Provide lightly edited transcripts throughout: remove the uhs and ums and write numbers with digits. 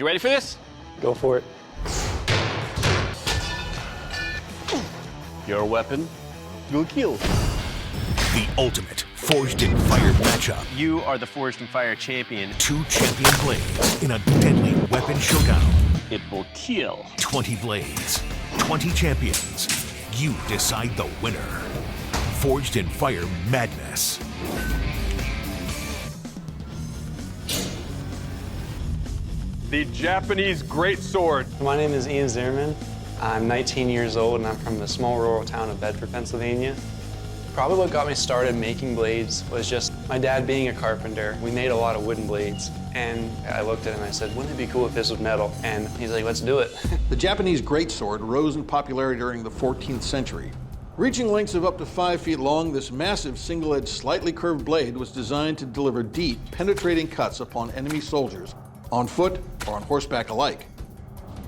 You ready for this? Go for it. Your weapon will kill. The ultimate Forged in Fire matchup. You are the Forged in Fire champion. 2 champion blades in a deadly weapon showdown. It will kill. 20 blades, 20 champions. You decide the winner. Forged in Fire madness. The Japanese Greatsword. My name is Ian Zimmerman. I'm 19 years old and I'm from the small rural town of Bedford, Pennsylvania. Probably what got me started making blades was just my dad being a carpenter. We made a lot of wooden blades. And I looked at him and I said, wouldn't it be cool if this was metal? And he's like, let's do it. The Japanese greatsword rose in popularity during the 14th century. Reaching lengths of up to 5 feet long, this massive single-edged, slightly curved blade was designed to deliver deep, penetrating cuts upon enemy soldiers, on foot or on horseback alike.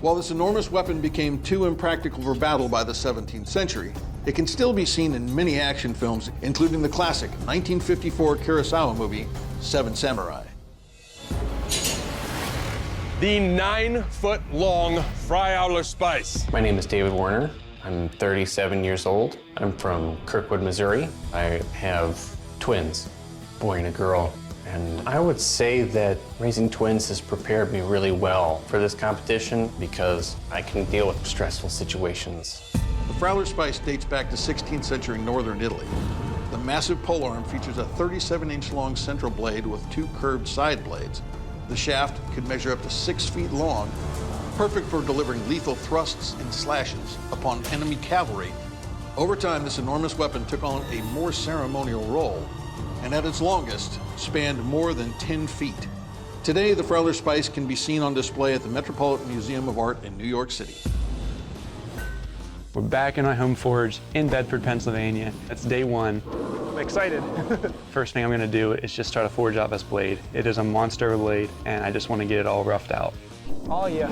While this enormous weapon became too impractical for battle by the 17th century, it can still be seen in many action films, including the classic 1954 Kurosawa movie, Seven Samurai. The 9-foot-long Friauler Spice. My name is David Warner. I'm 37 years old. I'm from Kirkwood, Missouri. I have twins, a boy and a girl. And I would say that raising twins has prepared me really well for this competition because I can deal with stressful situations. The Friauler Spice dates back to 16th century northern Italy. The massive polearm features a 37-inch long central blade with 2 curved side blades. The shaft could measure up to 6 feet long, perfect for delivering lethal thrusts and slashes upon enemy cavalry. Over time, this enormous weapon took on a more ceremonial role, and at its longest, spanned more than 10 feet. Today, the Friauler Spice can be seen on display at the Metropolitan Museum of Art in New York City. We're back in my home forge in Bedford, Pennsylvania. It's day 1. I'm excited. First thing I'm gonna do is just try to forge out this blade. It is a monster blade, and I just want to get it all roughed out. Oh yeah.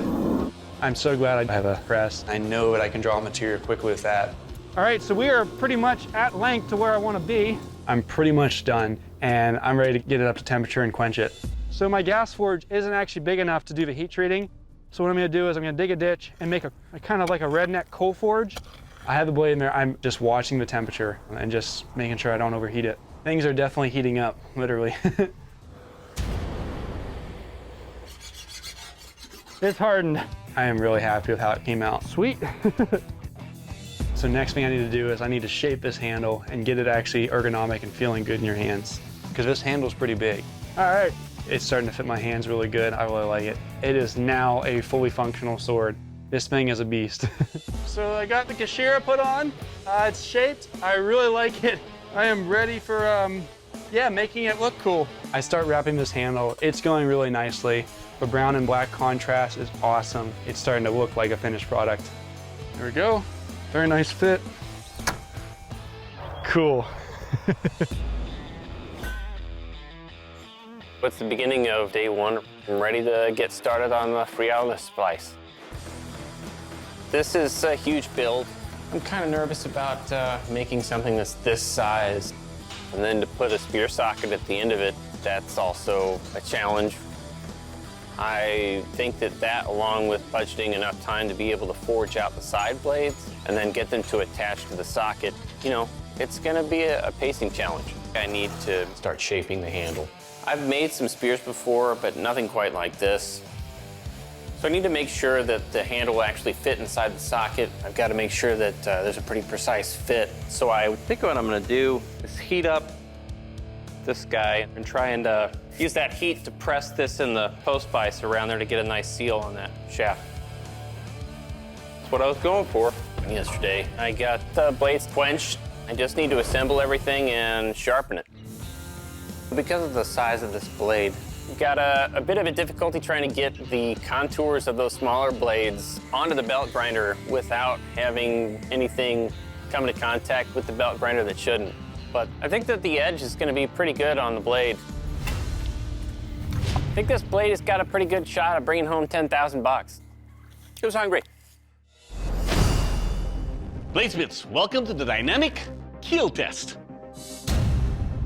I'm so glad I have a press. I know that I can draw material quickly with that. All right, so we are pretty much at length to where I want to be. I'm pretty much done, and I'm ready to get it up to temperature and quench it. So my gas forge isn't actually big enough to do the heat treating. So what I'm gonna do is I'm gonna dig a ditch and make a kind of like a redneck coal forge. I have the blade in there. I'm just watching the temperature and just making sure I don't overheat it. Things are definitely heating up, literally. It's hardened. I am really happy with how it came out. Sweet. So next thing I need to do is I need to shape this handle and get it actually ergonomic and feeling good in your hands, because this handle's pretty big. All right. It's starting to fit my hands really good. I really like it. It is now a fully functional sword. This thing is a beast. So I got the Kashira put on. It's shaped. I really like it. I am ready for, yeah, making it look cool. I start wrapping this handle. It's going really nicely. The brown and black contrast is awesome. It's starting to look like a finished product. There we go. Very nice fit. Cool. It's the beginning of day 1. I'm ready to get started on the Friauler Splice. This is a huge build. I'm kind of nervous about making something that's this size. And then to put a spear socket at the end of it, that's also a challenge. I think that along with budgeting enough time to be able to forge out the side blades and then get them to attach to the socket, you know, it's gonna be a pacing challenge. I need to start shaping the handle. I've made some spears before, but nothing quite like this. So I need to make sure that the handle will actually fit inside the socket. I've got to make sure that there's a pretty precise fit. So I think what I'm going to do is heat up this guy and try and use that heat to press this in the post vise around there to get a nice seal on that shaft. That's what I was going for yesterday. I got the blades quenched. I just need to assemble everything and sharpen it. Because of the size of this blade, we've got a bit of a difficulty trying to get the contours of those smaller blades onto the belt grinder without having anything come into contact with the belt grinder that shouldn't. But I think that the edge is going to be pretty good on the blade. I think this blade has got a pretty good shot of bringing home 10,000 bucks. Who's hungry? Bladesmiths, welcome to the dynamic keel test.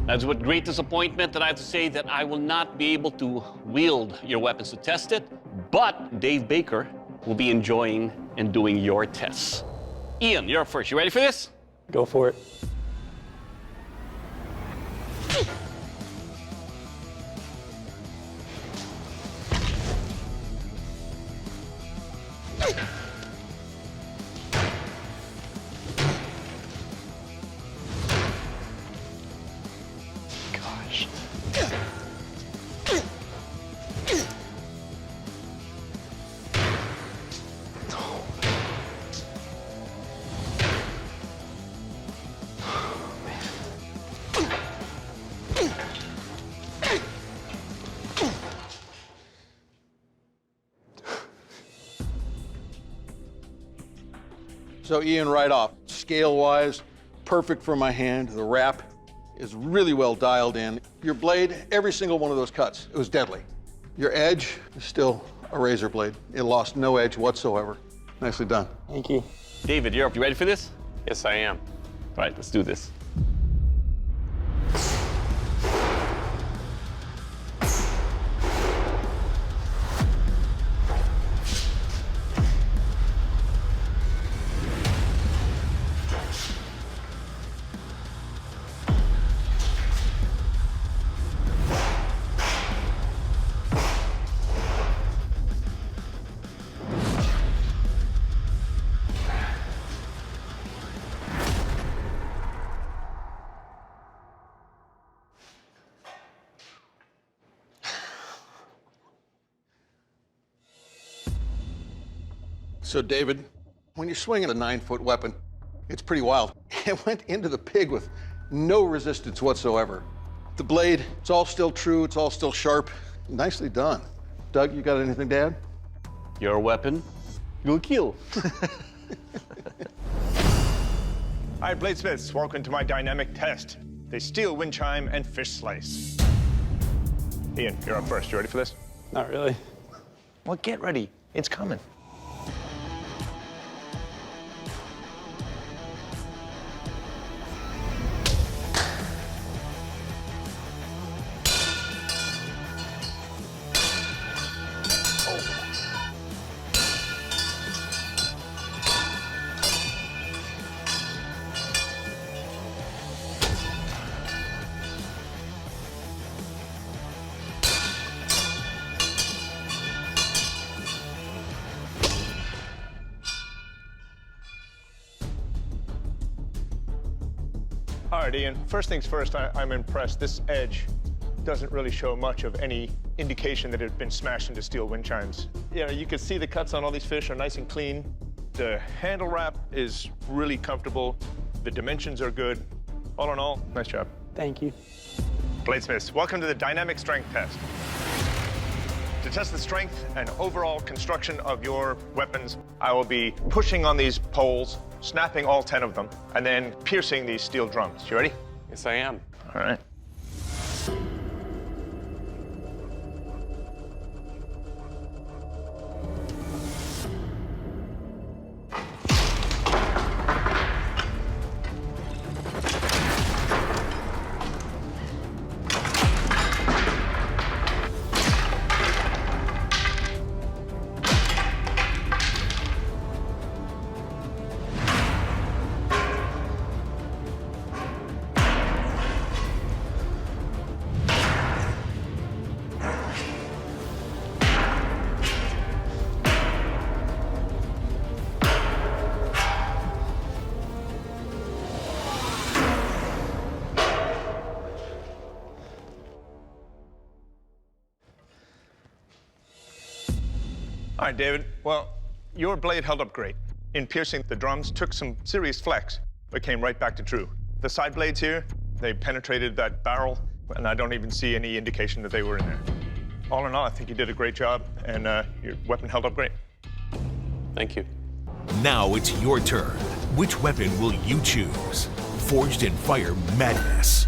That's with great disappointment that I have to say that I will not be able to wield your weapons to test it, But Dave Baker will be enjoying and doing your tests. Ian, you're up first. You ready for this? Go for it. Gosh. So Ian, right off, scale-wise, perfect for my hand. The wrap is really well dialed in. Your blade, every single one of those cuts, it was deadly. Your edge is still a razor blade. It lost no edge whatsoever. Nicely done. Thank you. David, you're up. You ready for this? Yes, I am. All right, let's do this. So David, when you're swinging a 9-foot weapon, it's pretty wild. It went into the pig with no resistance whatsoever. The blade, it's all still true, it's all still sharp. Nicely done. Doug, you got anything to add? Your weapon will kill. All right, bladesmiths, welcome to my dynamic test. The steel wind chime and fish slice. Ian, you're up first. You ready for this? Not really. Well, get ready. It's coming. All right, Ian, first things first, I'm impressed. This edge doesn't really show much of any indication that it had been smashed into steel wind chimes. You know, you can see the cuts on all these fish are nice and clean. The handle wrap is really comfortable. The dimensions are good. All in all, nice job. Thank you. Bladesmiths, welcome to the dynamic strength test. To test the strength and overall construction of your weapons, I will be pushing on these poles, snapping all 10 of them, and then piercing these steel drums. You ready? Yes, I am. All right. All right, David. Well, your blade held up great. In piercing the drums, took some serious flex, but came right back to true. The side blades here, they penetrated that barrel, and I don't even see any indication that they were in there. All in all, I think you did a great job, and your weapon held up great. Thank you. Now it's your turn. Which weapon will you choose? Forged in Fire Madness.